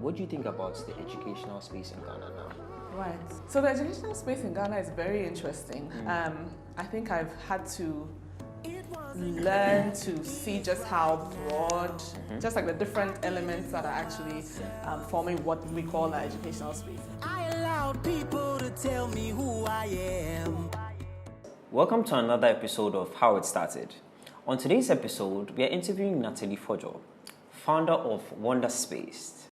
what do you think about the educational space in Ghana now? Right. So the educational space in Ghana is very interesting. I think I've had to learn to see just how broad, just like the different elements that are actually forming what we call our educational space. I allowed people to tell me who I am. Welcome to another episode of How It Started. On today's episode, we are interviewing Natalie Fordwor, founder of WonderSpaced.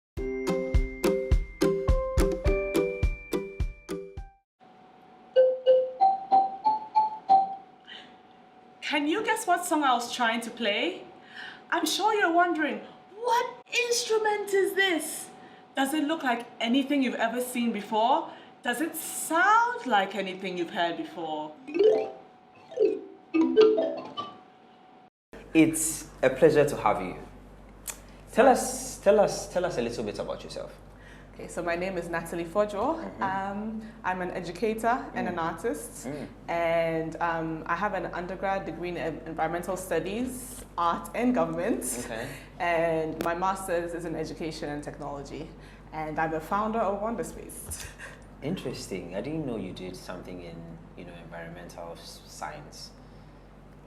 Can you guess what song I was trying to play? I'm sure you're wondering, what instrument is this? Does it look like anything you've ever seen before? Does it sound like anything you've heard before? It's a pleasure to have you. Tell us a little bit about yourself. Okay, so my name is Natalie Fordwor. I'm an educator and an artist, and I have an undergrad degree in environmental studies, art and government, and my master's is in education and technology, and I'm the founder of WonderSpaced. Interesting. I didn't know you did something in environmental science.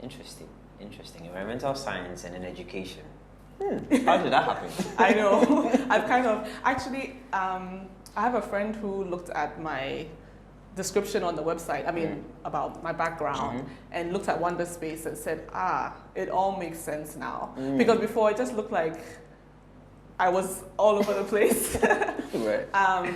Interesting. Environmental science and in education. How did that happen? I know. I have a friend who looked at my description on the website, about my background, and looked at WonderSpaced and said, it all makes sense now. Because before it just looked like I was all over the place. Right.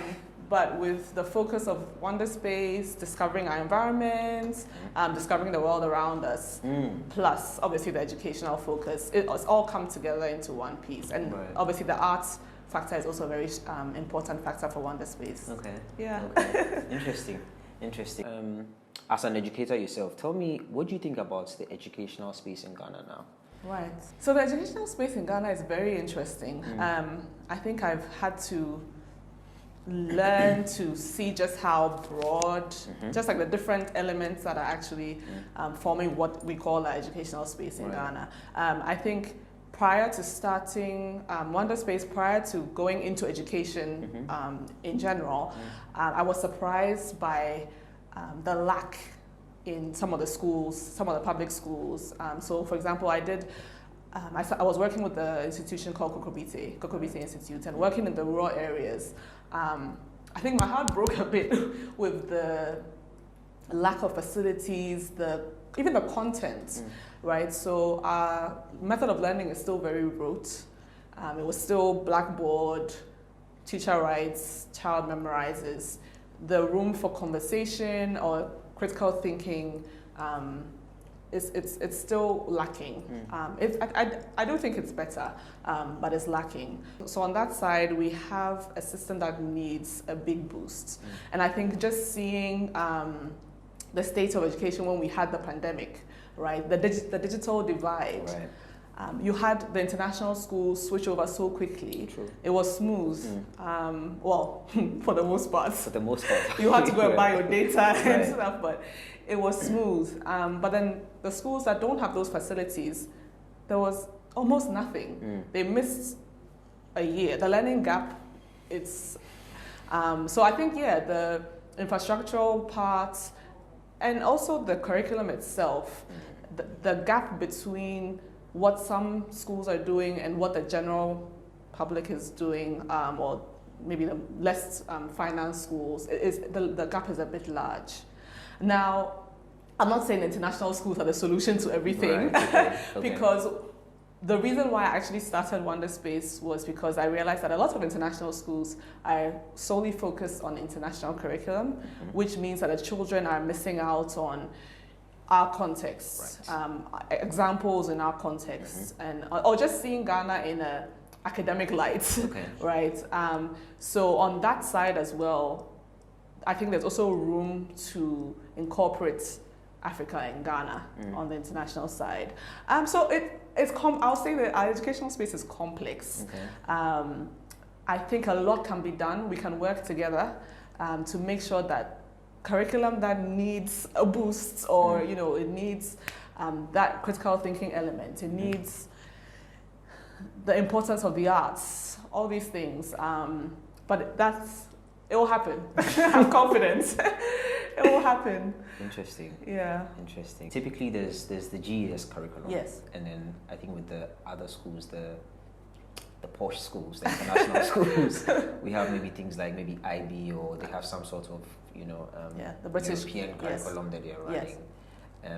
But with the focus of WonderSpaced, discovering our environment, discovering the world around us, plus obviously the educational focus, it's all come together into one piece. And obviously the arts factor is also a very important factor for WonderSpaced. Okay. Yeah. Okay. Interesting. As an educator yourself, tell me, what do you think about the educational space in Ghana now? Right. So the educational space in Ghana is very interesting. I think I've had to learn to see just how broad, just like the different elements that are actually forming what we call our educational space in Ghana. I think prior to starting WonderSpaced, prior to going into education in general, I was surprised by the lack in some of the schools, some of the public schools. So for example, I was working with the institution called Kokobite Institute, and working in the rural areas. I think my heart broke a bit with the lack of facilities, even the content, right? So our method of learning is still very rote. It was still blackboard, teacher writes, child memorizes. The room for conversation or critical thinking, it's still lacking. I don't think it's better, but it's lacking. So on that side, we have a system that needs a big boost. And I think just seeing the state of education when we had the pandemic, right? The digital divide. Right. You had the international schools switch over so quickly. True. It was smooth. Well, for the most part. For the most part. You had to go and buy your data and stuff, but it was smooth. But then the schools that don't have those facilities, there was almost nothing. They missed a year. The learning gap, it's... so I think, the infrastructural part and also the curriculum itself, the gap between what some schools are doing and what the general public is doing, or maybe the less financed schools, the gap is a bit large. Now, I'm not saying international schools are the solution to everything, because the reason why I actually started WonderSpaced was because I realized that a lot of international schools are solely focused on international curriculum, which means that the children are missing out on our context, examples in our context, and or just seeing Ghana in an academic light, right? So on that side as well, I think there's also room to incorporate Africa and Ghana on the international side. So I'll say that our educational space is complex. I think a lot can be done. We can work together to make sure that curriculum that needs a boost, or it needs that critical thinking element. It needs the importance of the arts, all these things. But it will happen. I'm confident. It will happen. Interesting. Yeah. Interesting. Typically, there's the GES curriculum. Yes. And then I think with the other schools, the posh schools, the international schools, we have maybe things like maybe IB, or they have some sort of the British European curriculum that they're running. Yes.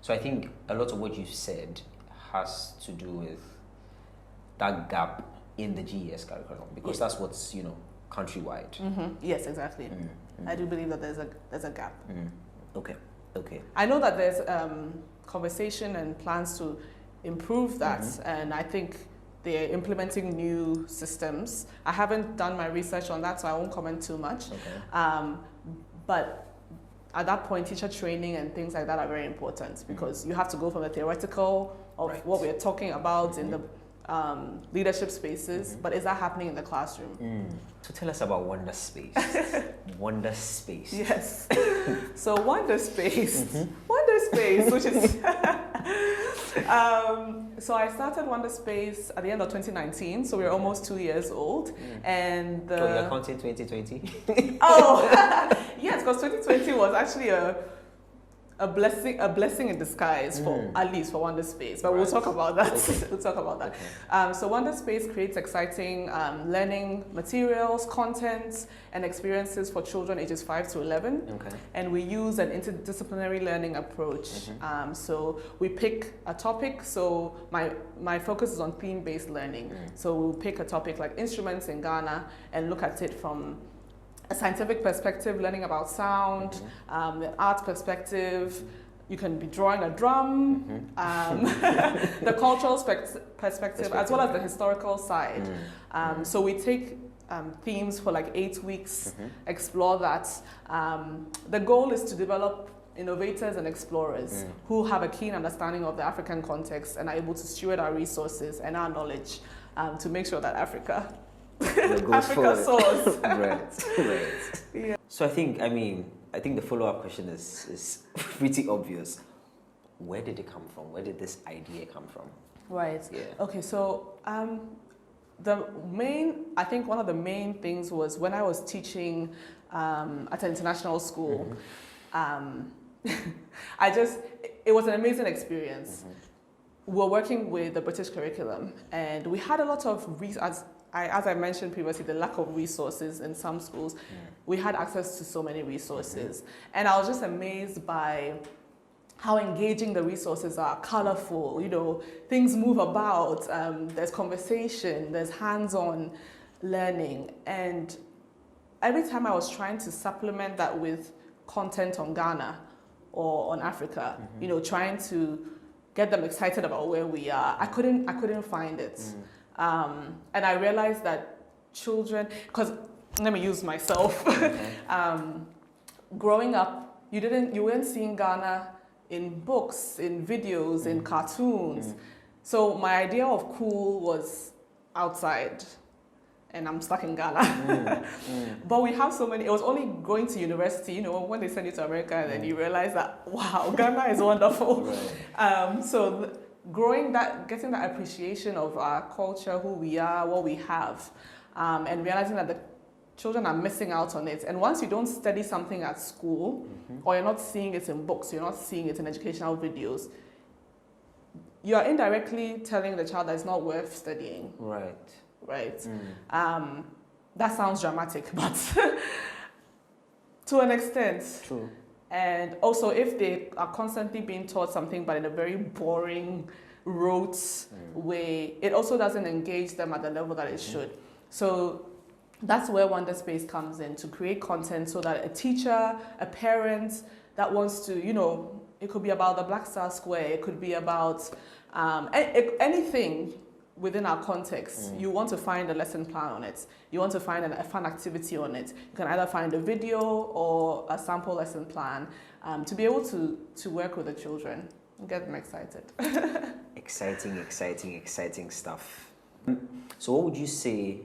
So I think a lot of what you said has to do with that gap in the GES curriculum, because that's what's countrywide. Mm-hmm. Yes, exactly. I do believe that there's a gap. Okay. I know that there's conversation and plans to improve that, and I think they're implementing new systems. I haven't done my research on that, so I won't comment too much. Okay. But at that point, teacher training and things like that are very important, because you have to go from the theoretical of what we're talking about in the leadership spaces, but is that happening in the classroom? So tell us about WonderSpaced. WonderSpaced. Yes. So WonderSpaced, WonderSpaced, which is so I started WonderSpaced at the end of 2019, so we're almost 2 years old, and you're counting 2020? Yes, because 2020 was actually a blessing in disguise for at least for WonderSpaced, but we'll talk about that. Okay. We'll talk about that. Okay. So WonderSpaced creates exciting learning materials, contents, and experiences for children ages 5 to 11. Okay. And we use an interdisciplinary learning approach. So we pick a topic. So my focus is on theme-based learning. So we'll pick a topic like instruments in Ghana and look at it from a scientific perspective, learning about sound, the art perspective. You can be drawing a drum, the cultural perspective, as well as the historical side. So we take themes for like 8 weeks, explore that. The goal is to develop innovators and explorers who have a keen understanding of the African context and are able to steward our resources and our knowledge to make sure that Africa soars. Right. Yeah. So I think the follow-up question is pretty obvious. Where did it come from? Where did this idea come from? Right. Yeah. Okay, so I think one of the main things was when I was teaching at an international school, it was an amazing experience. We were working with the British curriculum, and we had a lot of as I mentioned previously, the lack of resources in some schools. We had access to so many resources. And I was just amazed by how engaging the resources are, colorful, things move about, there's conversation, there's hands-on learning. And every time I was trying to supplement that with content on Ghana or on Africa, trying to get them excited about where we are, I couldn't find it. And I realized that children, because let me use myself. Growing up, you weren't seeing Ghana in books, in videos, in cartoons. So my idea of cool was outside, and I'm stuck in Ghana. But we have so many. It was only going to university, when they send you to America, and then you realize that wow, Ghana is wonderful. Getting that appreciation of our culture, who we are, what we have, and realizing that the children are missing out on it. And once you don't study something at school, or you're not seeing it in books, you're not seeing it in educational videos, you are indirectly telling the child that it's not worth studying. Right. That sounds dramatic, but to an extent. True. And also, if they are constantly being taught something but in a very boring, rote way, it also doesn't engage them at the level that it should. So that's where WonderSpaced comes in, to create content so that a teacher, a parent that wants to, it could be about the Black Star Square, it could be about anything within our context. You want to find a lesson plan on it. You want to find a fun activity on it. You can either find a video or a sample lesson plan to be able to work with the children and get them excited. Exciting stuff. So what would you say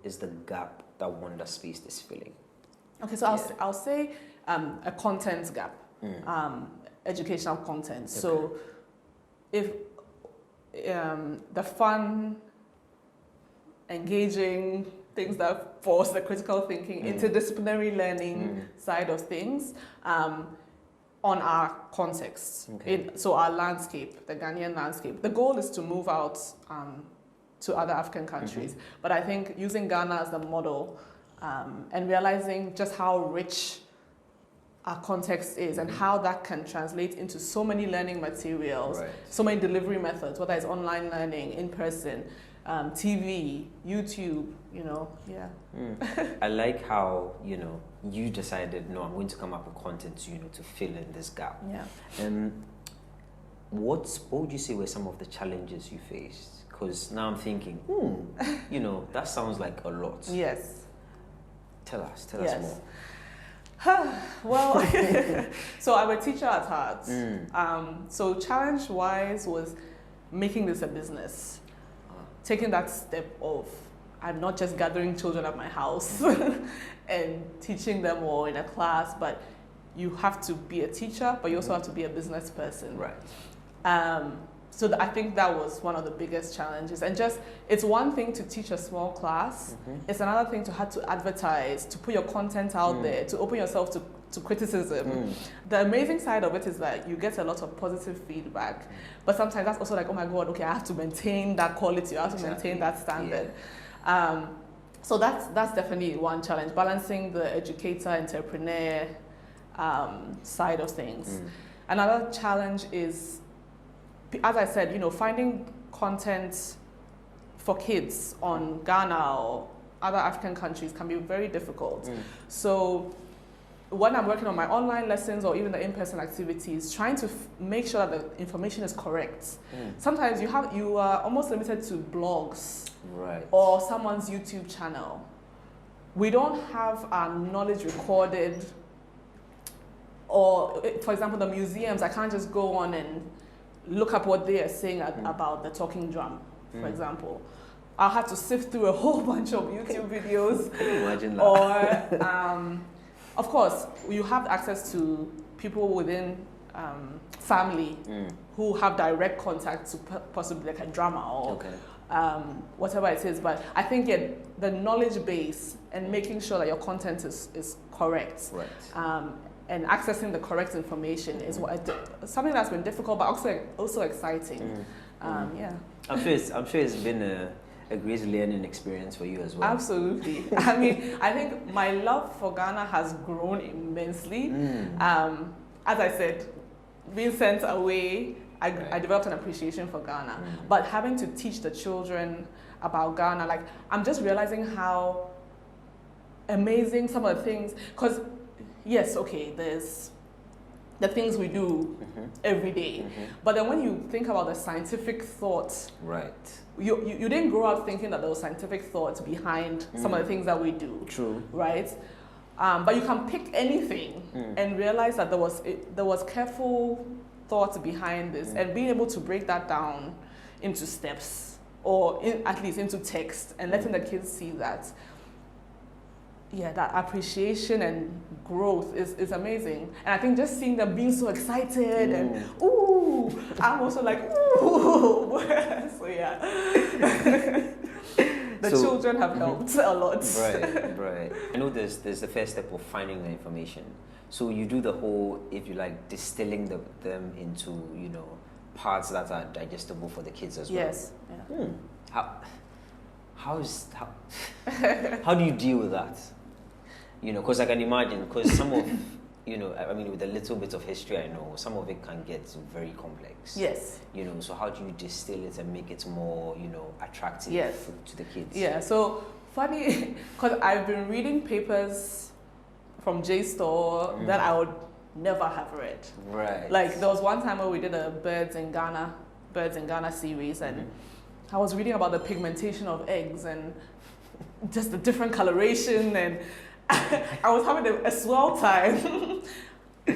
is the gap that WonderSpaced is filling? Okay, so I'll say a content gap, educational content. So if the fun, engaging things that force the critical thinking, interdisciplinary learning side of things on our context. Okay. So our landscape, the Ghanaian landscape. The goal is to move out to other African countries. But I think using Ghana as the model and realizing just how rich our context is and how that can translate into so many learning materials, so many delivery methods, whether it's online learning, in person, TV, YouTube, I like how, you decided, no, I'm going to come up with content, to fill in this gap. Yeah. What would you say were some of the challenges you faced? Because now I'm thinking, that sounds like a lot. Yes. Tell us more. Well, so I'm a teacher at heart. So challenge-wise was making this a business. Taking that step of, I'm not just gathering children at my house and teaching them all in a class, but you have to be a teacher, but you also have to be a business person. Right. So I think that was one of the biggest challenges. And it's one thing to teach a small class. It's another thing to have to advertise, to put your content out there, to open yourself to criticism. The amazing side of it is that you get a lot of positive feedback. But sometimes that's also like, oh my God, okay, I have to maintain that quality, I have to maintain that standard. Yeah. So that's definitely one challenge, balancing the educator, entrepreneur side of things. Another challenge is, as I said, finding content for kids on Ghana or other African countries can be very difficult. So when I'm working on my online lessons or even the in-person activities, trying to make sure that the information is correct. Sometimes you are almost limited to blogs or someone's YouTube channel. We don't have our knowledge recorded, or for example, the museums, I can't just go on and look up what they are saying about the talking drum, for example. I'll have to sift through a whole bunch of YouTube videos. Can you imagine that? Or, of course, you have access to people within family who have direct contact to possibly like a drama or whatever it is. But I think the knowledge base and making sure that your content is correct. And accessing the correct information is something that's been difficult, but also exciting. Yeah. I'm sure it's been a great learning experience for you as well. Absolutely. I mean, I think my love for Ghana has grown immensely. As I said, being sent away, I developed an appreciation for Ghana. But having to teach the children about Ghana, like, I'm just realizing how amazing some of the things, because yes, okay, there's the things we do every day. But then when you think about the scientific thoughts, you didn't grow up thinking that there was scientific thoughts behind some of the things that we do. True. Right? But you can pick anything and realize that there was careful thought behind this, and being able to break that down into steps, or at least into text, and letting the kids see that. Yeah, that appreciation and growth is amazing. And I think just seeing them being so excited and ooh, I'm also like, ooh. So yeah. The children have helped a lot. Right. I know there's the first step of finding the information. So you do the whole, if you like, distilling them into, parts that are digestible for the kids as well. Yes. Yeah. How do you deal with that? Because I can imagine, because some of, with a little bit of history I know, some of it can get very complex. Yes. So how do you distill it and make it more, attractive to the kids? Yeah, so funny, because I've been reading papers from JSTOR that I would never have read. Right. Like, there was one time where we did a Birds in Ghana series, and I was reading about the pigmentation of eggs and just the different coloration, and I was having a swell time,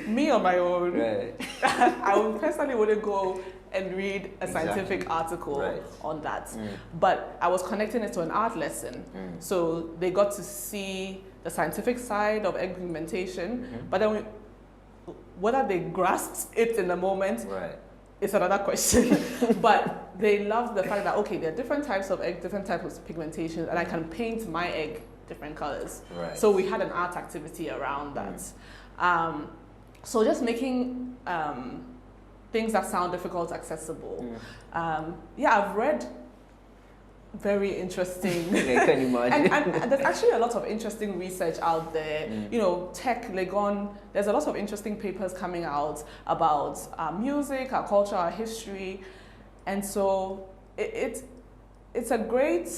me on my own. Right. I personally wouldn't go and read a scientific article on that. But I was connecting it to an art lesson. So they got to see the scientific side of egg pigmentation, but then whether they grasped it in the moment, it's another question. But they love the fact that, okay, there are different types of egg, different types of pigmentation, and I can paint my egg different colors. Right. So we had an art activity around that. So just making things that sound difficult accessible. Yeah, I've read very interesting. I can imagine. and there's actually a lot of interesting research out there. You know, tech, Legon, there's a lot of interesting papers coming out about our music, our culture, our history. And so it's a great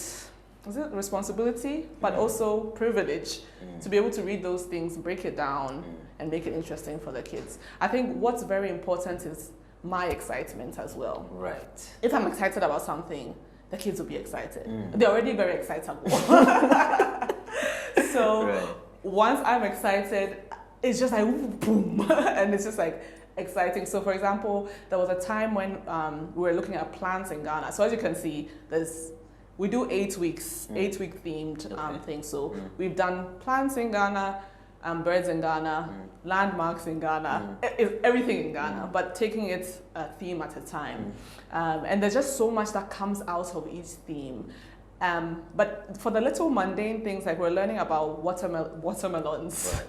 responsibility, but also privilege to be able to read those things, break it down, and make it interesting for the kids. I think what's very important is my excitement as well. Right. If I'm excited about something, the kids will be excited. They're already very excitable. So once I'm excited, it's just like boom, and it's just like exciting. So for example, there was a time when we were looking at plants in Ghana. So as you can see, we do 8 weeks, 8-week themed thing. So we've done plants in Ghana, birds in Ghana, landmarks in Ghana, everything in Ghana, but taking it a theme at a time. And there's just so much that comes out of each theme. But for the little mundane things, like we're learning about watermelons,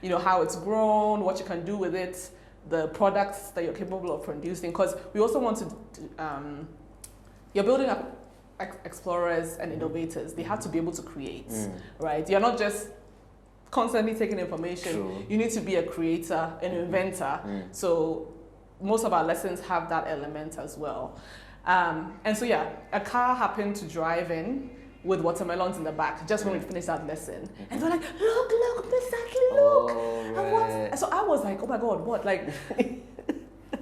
you know, how it's grown, what you can do with it, the products that you're capable of producing. Because we also want to, you're building up explorers and innovators. They have to be able to create, right? You're not just constantly taking information. True. You need to be a creator, an inventor. So most of our lessons have that element as well. And so yeah, a car happened to drive in with watermelons in the back just when we finished that lesson. And they're like, look, Miss Natalie, look. And so I was like, oh my God, what? Like,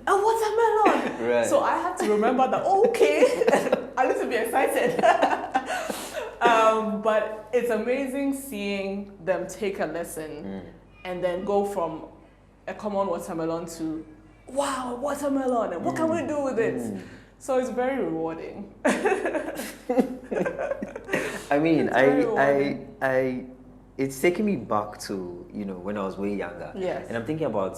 a watermelon. Right. So I had to remember that, okay, I need to be excited. But it's amazing seeing them take a lesson and then go from a common watermelon to, wow, watermelon, and what can we do with it? So it's very rewarding. I mean, it's taking me back to, you know, when I was way younger. Yes. And I'm thinking about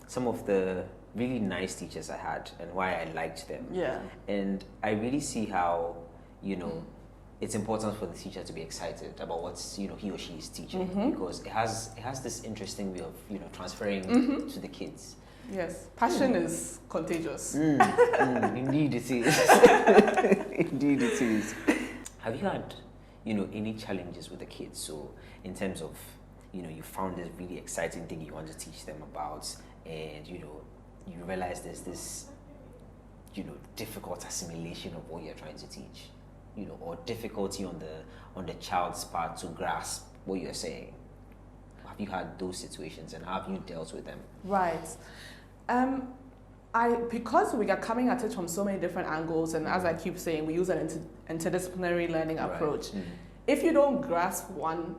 some of the really nice teachers I had and why I liked them. Yeah. And I really see how, you know, it's important for the teacher to be excited about what, you know, he or she is teaching, because it has this interesting way of, you know, transferring to the kids. Yes, passion is contagious. Indeed it is. Indeed it is. Have you had, you know, any challenges with the kids? So in terms of, you know, you found this really exciting thing you want to teach them about, and, you know, you realize there's this, you know, difficult assimilation of what you're trying to teach, you know, or difficulty on the child's part to grasp what you're saying. Have you had those situations, and how have you dealt with them? Right. Because we are coming at it from so many different angles, and as I keep saying, we use an interdisciplinary learning approach. If you don't grasp one,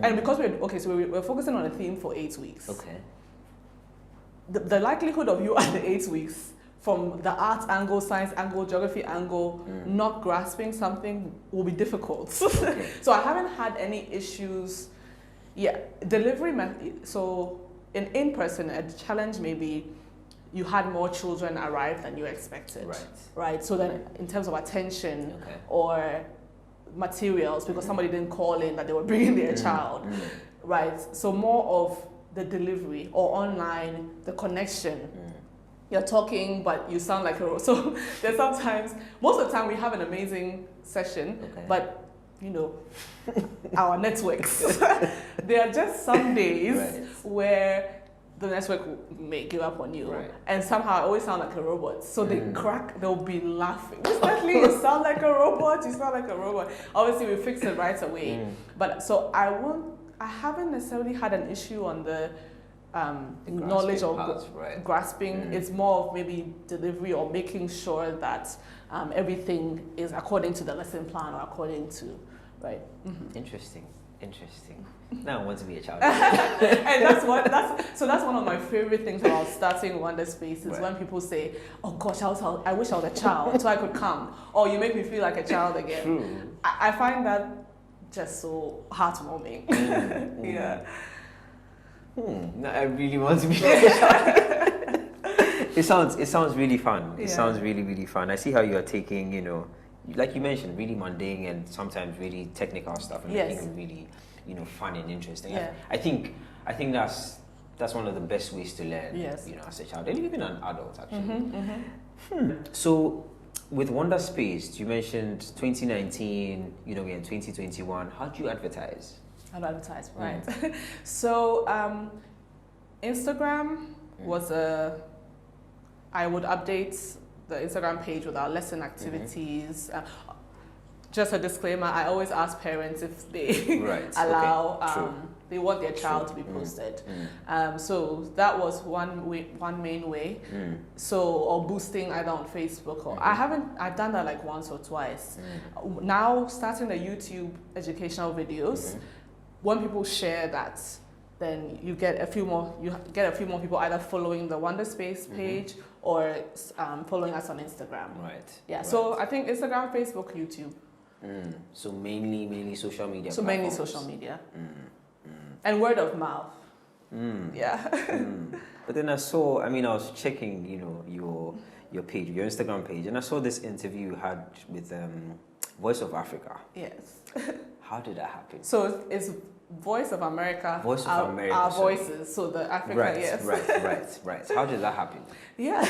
and because we're focusing on a theme for 8 weeks. Okay. The likelihood of you at the 8 weeks, from the art angle, science angle, geography angle, not grasping something will be difficult. Okay. So I haven't had any issues. Yeah, delivery method. So in person, a challenge maybe you had more children arrive than you expected. Right. So then, in terms of attention or materials, because somebody didn't call in that they were bringing their child. Right. So more of the delivery, or online, the connection. You're talking, but you sound like a... So there's sometimes, most of the time we have an amazing session, but, you know, our networks. There are just some days where the network may give up on you. And somehow I always sound like a robot. So they crack, they'll be laughing. Miss Natalie, you sound like a robot, you sound like a robot. Obviously we fix it right away. But so I haven't necessarily had an issue on the knowledge or grasping. It's more of maybe delivery or making sure that everything is according to the lesson plan or according to, Interesting. Now I want to be a child. And that's one of my favorite things about starting WonderSpaced is when people say, oh gosh, I wish I was a child so I could come, or you make me feel like a child again. True. I find that just so heartwarming. Yeah. Now I really want to be a child. It sounds really fun. It Yeah. sounds really, really fun. I see how you are taking, like you mentioned, really mundane and sometimes really technical stuff and Yes. making it really, fun and interesting. Yeah. I think that's one of the best ways to learn. Yes. As a child and even an adult actually. Mm-hmm. So with WonderSpaced, you mentioned 2019. We're in 2021. How do you advertise? How to advertise, right? So Instagram was I would update the Instagram page with our lesson activities. Just a disclaimer, I always ask parents if they Right, allow, okay, true. they want their child to be posted. So that was one main way. Or boosting either on Facebook or I've done that like once or twice. Now starting the YouTube educational videos, when people share that, then you get a few more people either following the WonderSpaced page or following us on Instagram. Right. Yeah. Right. So I think Instagram, Facebook, YouTube. So mainly social media. So mainly platforms. social media. And word of mouth. Yeah. But then I was checking, your page, your Instagram page, and I saw this interview you had with Voice of Africa. Yes. How did that happen? So it's Voice of America. Voice of our, America. Our sorry. voices. So the Africa. Right, Yes. right. How did that happen? Yeah.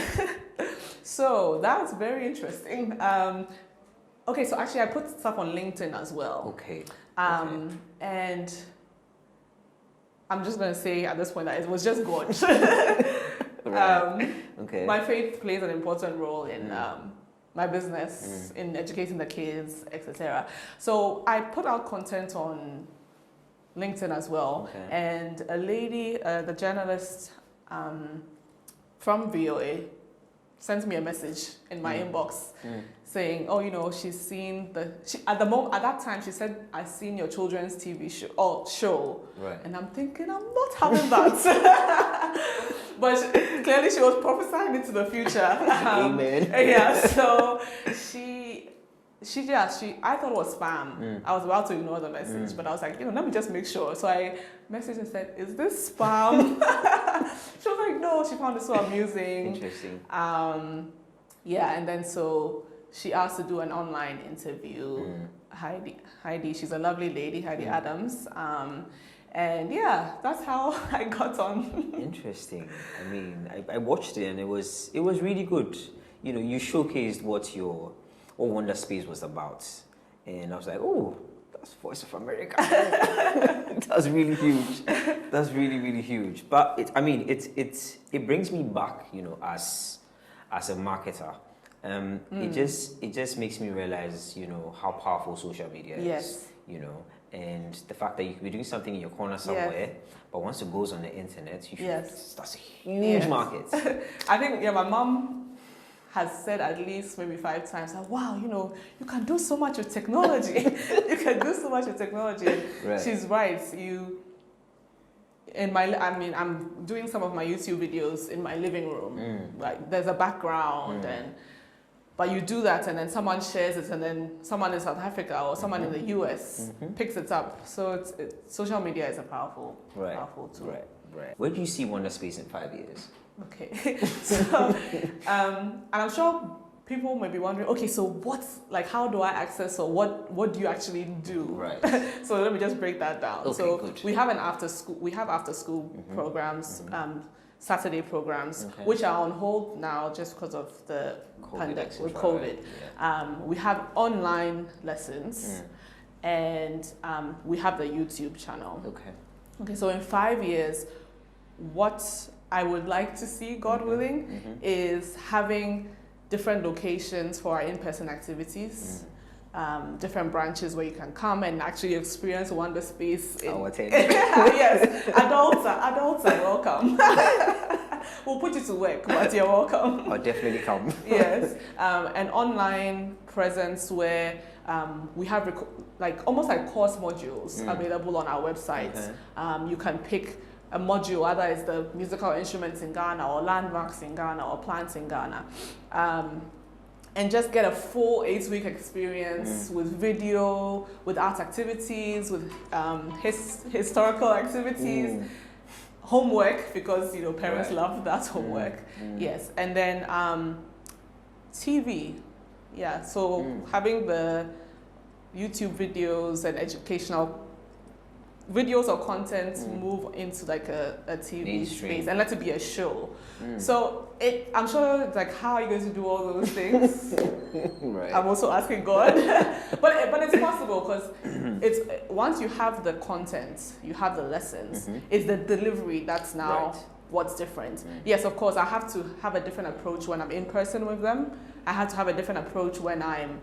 So that's very interesting. Okay, so actually I put stuff on LinkedIn as well. Okay. And I'm just going to say at this point that it was just God. Right. Okay. My faith plays an important role in my business, in educating the kids, etc. So I put out content on LinkedIn as well. Okay. And a lady, the journalist from VOA, sent me a message in my inbox saying, she's seen at that time she said, I've seen your children's TV show. Right. And I'm thinking, I'm not having that. But clearly she was prophesying into the future. Amen. Yeah, so I thought it was spam. I was about to ignore the message, but I was like, let me just make sure. So I messaged and said, is this spam? She was like, no, she found it so amusing. Interesting. And then so she asked to do an online interview. Heidi, she's a lovely lady, Heidi Adams. And yeah, that's how I got on. Interesting. I watched it and it was really good. You showcased what WonderSpaced was about, and I was like, oh, that's Voice of America. That's really huge. That's really, really huge. But it brings me back, as a marketer. It just makes me realize, how powerful social media is. Yes. And the fact that you could be doing something in your corner somewhere, but once it goes on the internet, that's a huge market. I think my mom has said at least maybe 5 times, wow, you can do so much with technology. You can do so much with technology. Right. She's right. I'm doing some of my YouTube videos in my living room. Like there's a background but you do that and then someone shares it and then someone in South Africa or someone in the US picks it up. So social media is a powerful tool. Right. Where do you see WonderSpaced in 5 years? Okay. So, and I'm sure people may be wondering, okay, so how do I access or what do you actually do? Right. So let me just break that down. Okay, so good. we have after school programs, Saturday programs, Okay. which are on hold now just because of the pandemic with COVID. Right? Yeah. We have online lessons and we have the YouTube channel. Okay, so in 5 years, what I would like to see, God willing, is having different locations for our in-person activities, different branches where you can come and actually experience WonderSpaced. Yes, adults are welcome. We'll put you to work, but you're welcome. I'll definitely come. Yes, an online presence where we have almost like course modules available on our website. Okay. You can pick a module, whether it's the musical instruments in Ghana or landmarks in Ghana or plants in Ghana. And just get a full 8-week experience with video, with art activities, with historical activities. homework, because parents Right. love that homework. Yes, and then TV. Yeah, so having the YouTube videos and educational videos or content move into like a TV Mainstream. space and let it be a show. So I'm sure it's like, how are you going to do all those things? Right. I'm also asking God, but it's possible, because it's once you have the content, you have the lessons. It's the delivery that's now Right. what's different. Yes, of course, I have to have a different approach when I'm in person with them. I have to have a different approach when I'm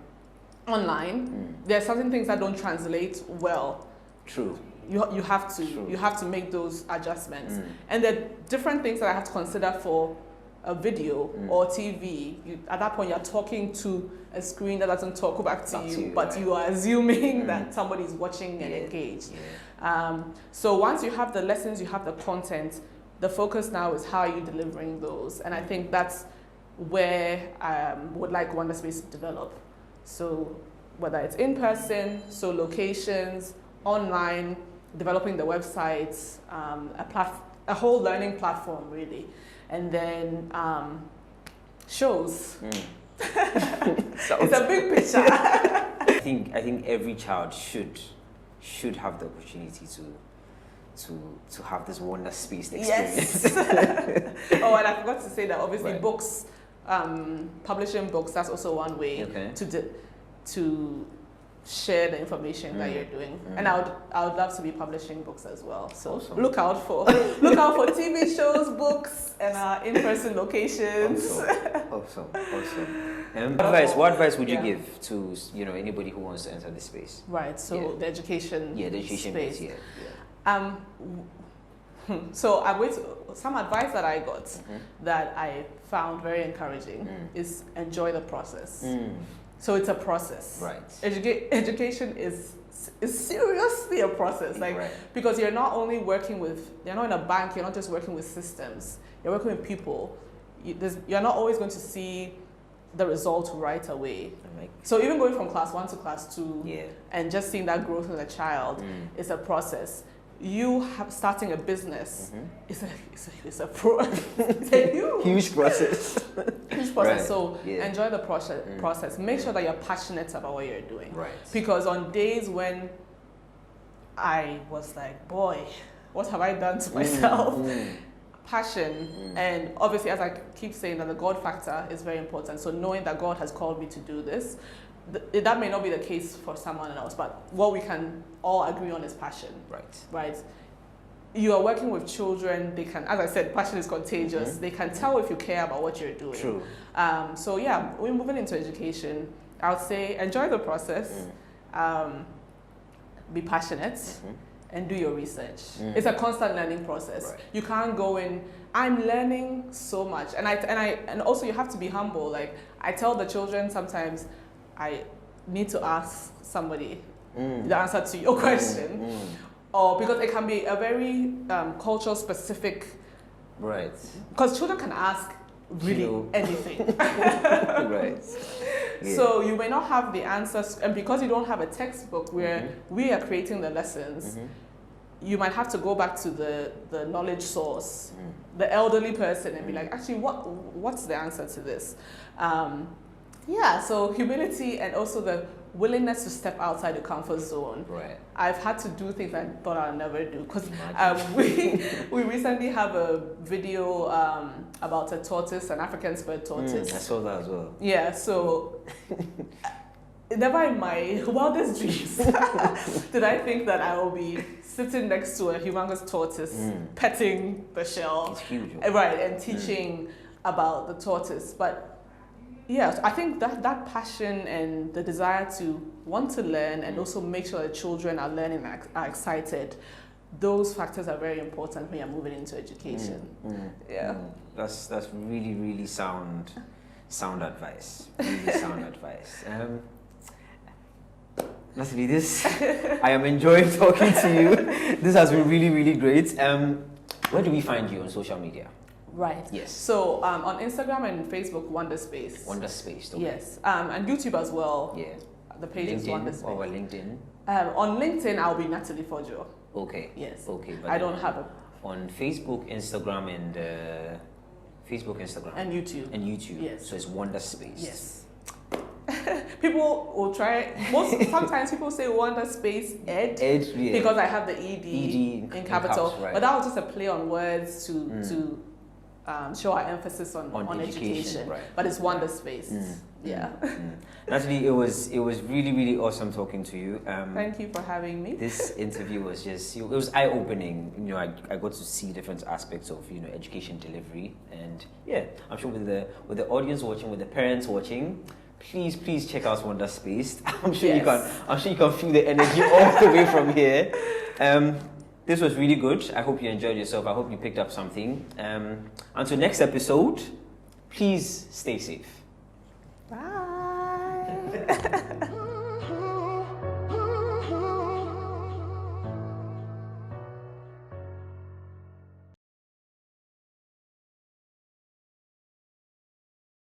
online. There are certain things that don't translate well. True. You have to True. you have to make those adjustments, and there are different things that I have to consider for a video or TV. At that point, you're talking to a screen that doesn't talk back to you, but right. you are assuming that somebody's watching and engaged. So once you have the lessons, you have the content, the focus now is how are you delivering those, and I think that's where I would like WonderSpaced to develop. So whether it's in person, so locations, online, developing the websites, a whole learning platform really, and then shows. It's a big picture. I think every child should have the opportunity to have this WonderSpaced experience. Yes. Oh, and I forgot to say that obviously Right. books, publishing books, that's also one way to share the information that you're doing. And I would love to be publishing books as well. So Awesome. look out for TV shows, books, and in-person locations. Awesome. What advice would you give to anybody who wants to enter this space? Right. So the education. Yeah, the education space. space. So some advice that I got that I found very encouraging is enjoy the process. So it's a process. Right. Education is seriously a process, because you're not only you're not in a bank, you're not just working with systems, you're working with people. You're not always going to see the result right away. So even going from class 1 to class 2 and just seeing that growth in a child is a process. You starting a business is a huge process. Huge process. Right. So enjoy the process. Make sure that you're passionate about what you're doing. Right. Because on days when I was like, boy, what have I done to myself? Passion, and obviously, as I keep saying, that the God factor is very important. So knowing that God has called me to do this, that may not be the case for someone else, but what we can all agree on is passion. Right. You are working with children, they can, as I said, passion is contagious. They can tell if you care about what you're doing. True. So yeah, we're moving into education. I would say enjoy the process, be passionate, and do your research. It's a constant learning process. Right. You can't go in, I'm learning so much. And also you have to be humble. Like I tell the children sometimes, I need to ask somebody the answer to your question. Or because it can be a very cultural specific. Right. Because children can ask really anything. Right. Yeah. So you may not have the answers, and because you don't have a textbook where we are creating the lessons, you might have to go back to the knowledge source, the elderly person, and be like, actually, what's the answer to this? So humility and also the willingness to step outside the comfort zone. Right. I've had to do things I thought I'd never do, because we recently have a video about a tortoise, an African spurred tortoise. I saw that as well. Yeah, so never in my wildest dreams did I think that I will be sitting next to a humongous tortoise, petting the shell. It's huge. Right, and teaching about the tortoise. But yeah, I think that passion and the desire to want to learn and also make sure that children are learning and are excited, those factors are very important when you're moving into education. Yeah. That's really, really sound advice. Really sound advice. Natalie, I am enjoying talking to you. This has been really, really great. Where do we find you on social media? Right. Yes. So on Instagram and Facebook, WonderSpaced. WonderSpaced. Okay. Yes. And YouTube as well. Yeah. The page is WonderSpaced. Over LinkedIn. On LinkedIn, I'll be Natalie Fordwor. Okay. Yes. Okay. But I don't have a on Facebook, Instagram, and And YouTube. And YouTube. Yes. So it's WonderSpaced. Yes. People will try. Sometimes people say WonderSpaced Ed, yeah. because I have the ED in capital. caps, right. But that was just a play on words to show our emphasis on education. Right. But it's WonderSpaced. Yeah. Natalie, it was really, really awesome talking to you. Thank you for having me. This interview was just, it was eye-opening. I got to see different aspects of, education delivery. And yeah, I'm sure with the audience watching, with the parents watching, please check out WonderSpaced. I'm sure you can feel the energy all the way from here. This was really good. I hope you enjoyed yourself. I hope you picked up something. Until next episode, please stay safe. Bye.